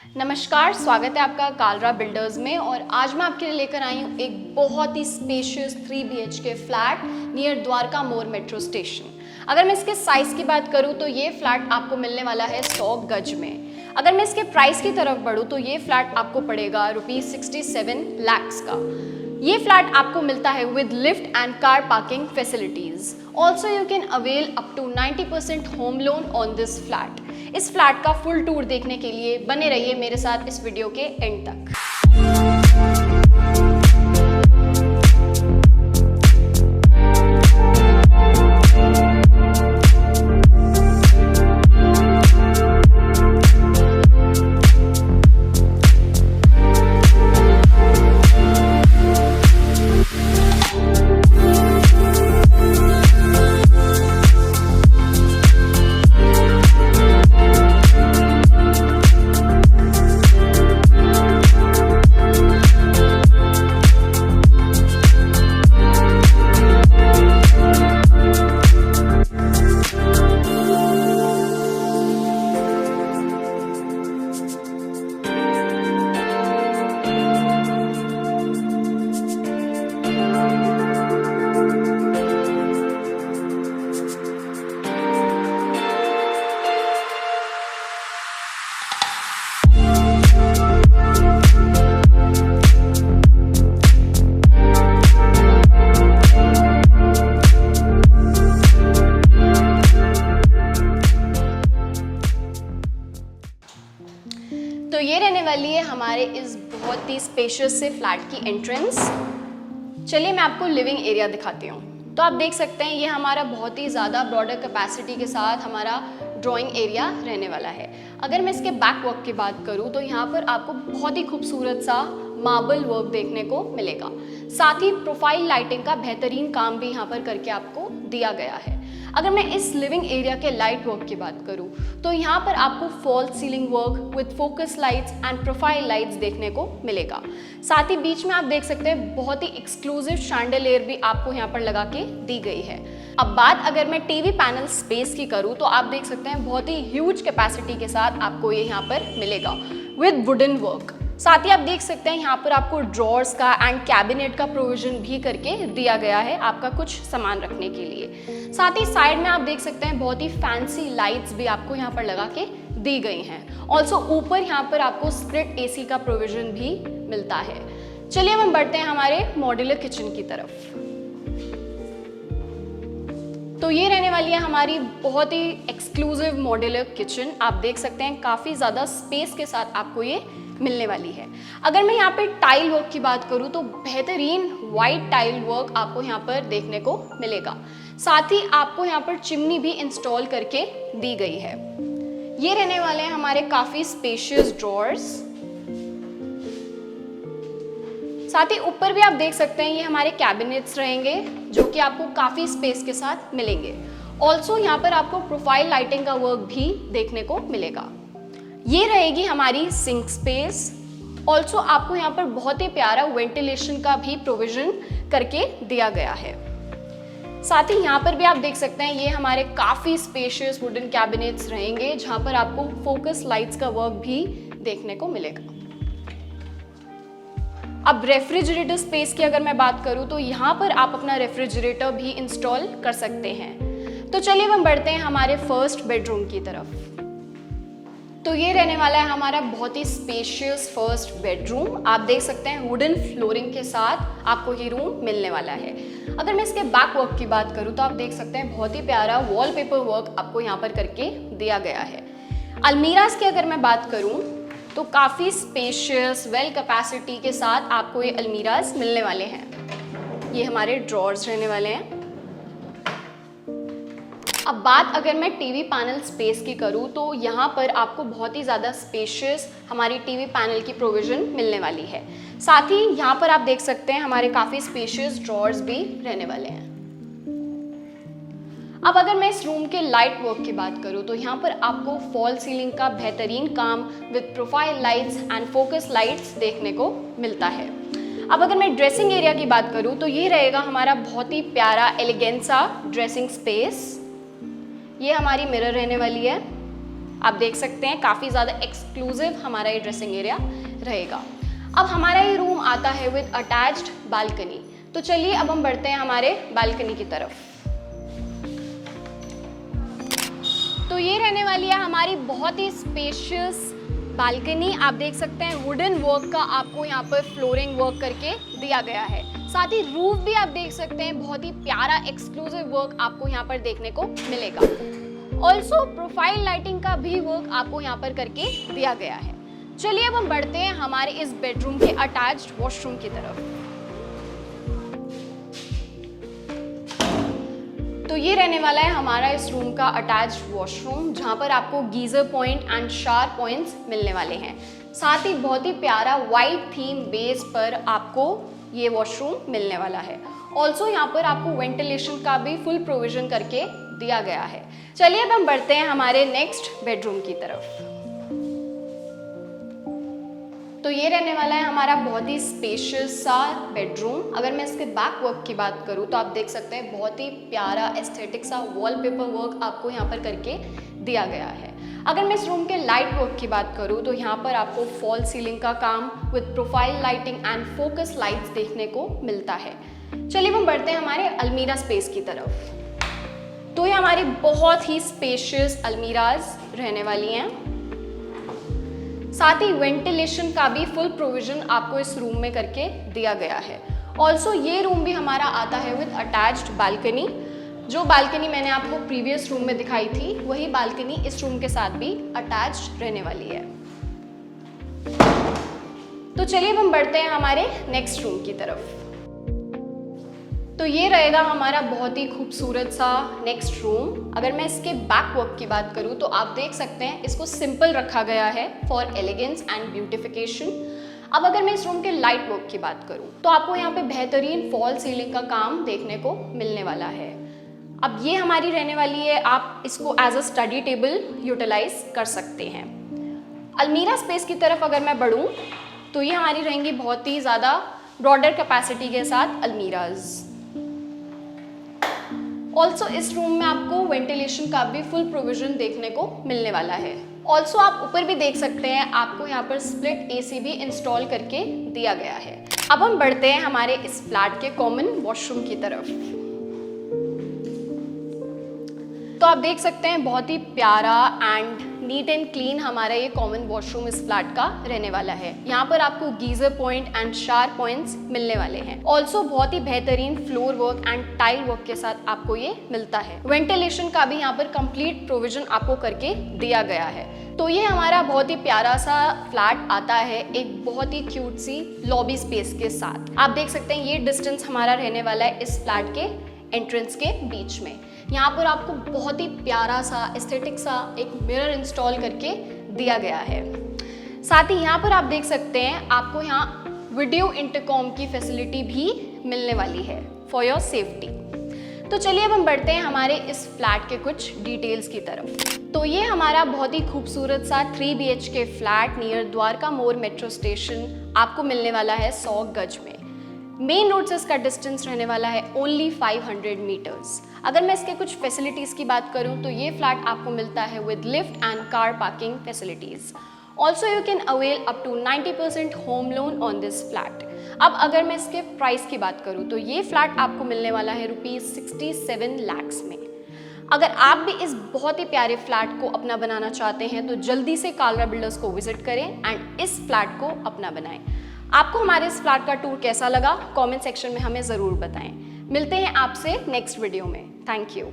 नमस्कार, स्वागत है आपका कालरा बिल्डर्स में। और आज मैं आपके लिए लेकर आई हूँ एक बहुत ही spacious 3 BHK flat near Dwarka Mor metro station. अगर मैं इसके साइज़ की बात करूँ तो ये फ्लैट आपको मिलने वाला है 100 गज में। अगर मैं इसके प्राइस की तरफ बढ़ूँ तो ये फ्लैट आपको पड़ेगा ₹67 lakhs का। ये फ्लैट आपको मिलता है with lift and car parking facilities. Also you can avail up to 90% home loan on this flat. इस फ्लैट का फुल टूर देखने के लिए बने रहिए मेरे साथ इस वीडियो के एंड तक। तो ये रहने वाली है हमारे इस बहुत ही स्पेशियस से फ्लैट की एंट्रेंस। चलिए मैं आपको लिविंग एरिया दिखाती हूँ। तो आप देख सकते हैं ये हमारा बहुत ही ज़्यादा ब्रॉडर कैपेसिटी के साथ हमारा ड्राइंग एरिया रहने वाला है। अगर मैं इसके बैक वर्क की बात करूँ तो यहाँ पर आपको बहुत ही खूबसूरत सा मार्बल वर्क देखने को मिलेगा। साथ ही प्रोफाइल लाइटिंग का बेहतरीन काम भी यहाँ पर करके आपको दिया गया है। अगर मैं इस लिविंग एरिया के लाइट वर्क की बात करूं तो यहाँ पर आपको false ceiling work with focus lights and profile lights देखने को मिलेगा। साथ ही बीच में आप देख सकते हैं बहुत ही एक्सक्लूसिव शैंडलियर भी आपको यहाँ पर लगा के दी गई है। अब बात अगर मैं टीवी पैनल स्पेस की करूँ तो आप देख सकते हैं बहुत ही ह्यूज कैपेसिटी के साथ आपको ये यहाँ पर मिलेगा विद वुडन वर्क। साथ ही आप देख सकते हैं यहाँ पर आपको ड्रॉर्स का एंड कैबिनेट का प्रोविजन भी करके दिया गया है आपका कुछ सामान रखने के लिए। साथ ही साइड में आप देख सकते हैं बहुत ही फैंसी लाइट्स भी आपको यहाँ पर लगा के दी गई हैं। ऑल्सो ऊपर यहाँ पर आपको स्प्लिट AC का प्रोविजन भी मिलता है। चलिए हम बढ़ते हैं हमारे मॉड्यूलर किचन की तरफ। तो ये रहने वाली है हमारी बहुत ही एक्सक्लूसिव मॉड्यूलर किचन। आप देख सकते हैं काफ़ी ज़्यादा स्पेस के साथ आपको ये मिलने वाली है। अगर मैं यहाँ पे टाइल वर्क की बात करूँ तो बेहतरीन वाइट टाइल वर्क आपको यहाँ पर देखने को मिलेगा। साथ ही आपको यहाँ पर चिमनी भी इंस्टॉल करके दी गई है। ये रहने वाले हैं हमारे काफ़ी स्पेशियस ड्रॉर्स। साथ ही ऊपर भी आप देख सकते हैं ये हमारे कैबिनेट्स रहेंगे जो कि आपको काफ़ी स्पेस के साथ मिलेंगे। ऑल्सो यहाँ पर आपको प्रोफाइल लाइटिंग का वर्क भी देखने को मिलेगा। ये रहेगी हमारी सिंक स्पेस। ऑल्सो आपको यहाँ पर बहुत ही प्यारा वेंटिलेशन का भी प्रोविजन करके दिया गया है। साथ ही यहाँ पर भी आप देख सकते हैं ये हमारे काफ़ी स्पेशियस वुडन कैबिनेट्स रहेंगे जहाँ पर आपको फोकस लाइट्स का वर्क भी देखने को मिलेगा। अब रेफ्रिजरेटर स्पेस की अगर मैं बात करूँ तो यहाँ पर आप अपना रेफ्रिजरेटर भी इंस्टॉल कर सकते हैं। तो चलिए हम बढ़ते हैं हमारे फर्स्ट बेडरूम की तरफ। तो ये रहने वाला है हमारा बहुत ही स्पेशियस फर्स्ट बेडरूम। आप देख सकते हैं वुडन फ्लोरिंग के साथ आपको ये रूम मिलने वाला है। अगर मैं इसके बैक वर्क की बात करूँ तो आप देख सकते हैं बहुत ही प्यारा वॉलपेपर वर्क आपको यहाँ पर करके दिया गया है। अलमीराज की अगर मैं बात करूँ तो काफ़ी स्पेशियस वेल कैपेसिटी के साथ आपको ये अलमीराज मिलने वाले हैं। ये हमारे ड्रॉर्स रहने वाले हैं। अब बात अगर मैं टीवी पैनल स्पेस की करूँ तो यहाँ पर आपको बहुत ही ज़्यादा स्पेशियस हमारी टीवी पैनल की प्रोविज़न मिलने वाली है। साथ ही यहाँ पर आप देख सकते हैं हमारे काफ़ी स्पेशियस ड्रॉर्स भी रहने वाले हैं। अब अगर मैं इस रूम के लाइट वर्क की बात करूँ तो यहाँ पर आपको फॉल सीलिंग का बेहतरीन काम with profile lights and focus lights देखने को मिलता है। अब अगर मैं ड्रेसिंग एरिया की बात करूँ तो ये रहेगा हमारा बहुत ही प्यारा एलिगेंट सा ड्रेसिंग स्पेस। ये हमारी मिरर रहने वाली है। आप देख सकते हैं काफ़ी ज़्यादा एक्सक्लूसिव हमारा ये ड्रेसिंग एरिया रहेगा। अब हमारा ये रूम आता है विद अटैच्ड बालकनी। तो चलिए अब हम बढ़ते हैं हमारे बालकनी की तरफ। तो ये रहने वाली है हमारी बहुत ही स्पेशियस बालकनी। आप देख सकते हैं वुडन वर्क का आपको यहाँ पर फ्लोरिंग वर्क करके दिया गया है। साथ ही रूफ भी आप देख सकते हैं बहुत ही प्यारा एक्सक्लूसिव वर्क आपको यहाँ पर देखने को मिलेगा। ऑल्सो प्रोफाइल लाइटिंग का भी वर्क आपको यहाँ पर करके दिया गया है। चलिए अब हम बढ़ते हैं हमारे इस बेडरूम के अटैच्ड वॉशरूम की तरफ। तो ये रहने वाला है हमारा इस रूम का अटैच्ड वॉशरूम, जहाँ पर आपको geyser point and shower points मिलने वाले हैं। साथ ही बहुत ही प्यारा वाइट थीम बेस पर आपको ये वॉशरूम मिलने वाला है। ऑल्सो यहाँ पर आपको वेंटिलेशन का भी फुल प्रोविजन करके दिया गया है। चलिए अब हम बढ़ते हैं हमारे नेक्स्ट बेडरूम की तरफ। तो ये रहने वाला है हमारा बहुत ही स्पेशियस सा बेडरूम। अगर मैं इसके बैक वर्क की बात करूँ तो आप देख सकते हैं बहुत ही प्यारा एस्थेटिक सा वॉलपेपर वर्क आपको यहाँ पर करके दिया गया है। अगर मैं इस रूम के लाइट वर्क की बात करूँ तो यहाँ पर आपको फॉल सीलिंग का काम with profile lighting and focus lights देखने को मिलता है। चलिए हम बढ़ते हैं हमारे अलमीरा स्पेस की तरफ। तो ये हमारी बहुत ही स्पेशियस अलमीराज रहने वाली हैं। साथ ही वेंटिलेशन का भी फुल प्रोविजन आपको इस रूम में करके दिया गया है। ऑल्सो ये रूम भी हमारा आता है विद अटैच्ड बालकनी। जो बालकनी मैंने आपको प्रीवियस रूम में दिखाई थी वही बालकनी इस रूम के साथ भी अटैच्ड रहने वाली है। तो चलिए अब हम बढ़ते हैं हमारे नेक्स्ट रूम की तरफ। तो ये रहेगा हमारा बहुत ही खूबसूरत सा नेक्स्ट रूम। अगर मैं इसके बैक वर्क की बात करूँ तो आप देख सकते हैं इसको सिंपल रखा गया है फॉर एलिगेंस एंड ब्यूटिफिकेशन। अब अगर मैं इस रूम के लाइट वर्क की बात करूँ तो आपको यहाँ पे बेहतरीन फॉल सीलिंग का काम देखने को मिलने वाला है। अब ये हमारी रहने वाली है, आप इसको as a study table utilize कर सकते हैं। अलमीरा स्पेस की तरफ अगर मैं बढ़ूँ तो ये हमारी रहेंगी बहुत ही ज़्यादा ब्रॉडर कैपेसिटी के साथ अलमीराज। ऑल्सो इस रूम में आपको वेंटिलेशन का भी फुल प्रोविजन देखने को मिलने वाला है। ऑल्सो आप ऊपर भी देख सकते हैं आपको यहाँ पर स्प्लिट एसी भी इंस्टॉल करके दिया गया है। अब हम बढ़ते हैं हमारे इस फ्लैट के कॉमन वॉशरूम की तरफ। तो आप देख सकते हैं बहुत ही प्यारा एंड नीट एंड क्लीन हमारा ये कॉमन वॉशरूम इस फ्लैट का रहने वाला है। यहाँ पर आपको geyser point and shower points मिलने वाले हैं। ऑल्सो बहुत ही बेहतरीन floor work and tile work के साथ आपको ये मिलता है। वेंटिलेशन का भी यहाँ पर कंप्लीट प्रोविजन आपको करके दिया गया है। तो ये हमारा बहुत ही प्यारा सा फ्लैट आता है एक बहुत ही क्यूट सी लॉबी स्पेस के साथ। आप देख सकते हैं ये डिस्टेंस हमारा रहने वाला है इस फ्लैट के एंट्रेंस के बीच में। यहाँ पर आपको बहुत ही प्यारा सा एस्थेटिक सा एक मिरर इंस्टॉल करके दिया गया है। साथ ही यहाँ पर आप देख सकते हैं आपको यहाँ वीडियो इंटरकॉम की फैसिलिटी भी मिलने वाली है फॉर योर सेफ्टी। तो चलिए अब हम बढ़ते हैं हमारे इस फ्लैट के कुछ डिटेल्स की तरफ। तो ये हमारा बहुत ही खूबसूरत सा 3 BHK फ्लैट नियर द्वारका मोड़ मेट्रो स्टेशन आपको मिलने वाला है 100 गज में। मेन रोड से इसका डिस्टेंस रहने वाला है ओनली 500 मीटर्स। अगर मैं इसके कुछ फैसिलिटीज़ की बात करूं तो ये फ्लैट आपको मिलता है with lift and car parking facilities. Also you can avail up to 90% home loan on this flat. अब अगर मैं इसके प्राइस की बात करूं तो ये फ्लैट आपको मिलने वाला है ₹67 lakhs में। अगर आप भी इस बहुत ही प्यारे फ्लैट को अपना बनाना चाहते हैं तो जल्दी से कालरा बिल्डर्स को विजिट करें एंड इस फ्लैट को अपना बनाएं। आपको हमारे इस फ्लैट का टूर कैसा लगा कमेंट सेक्शन में हमें ज़रूर बताएं। मिलते हैं आपसे नेक्स्ट वीडियो में। Thank you.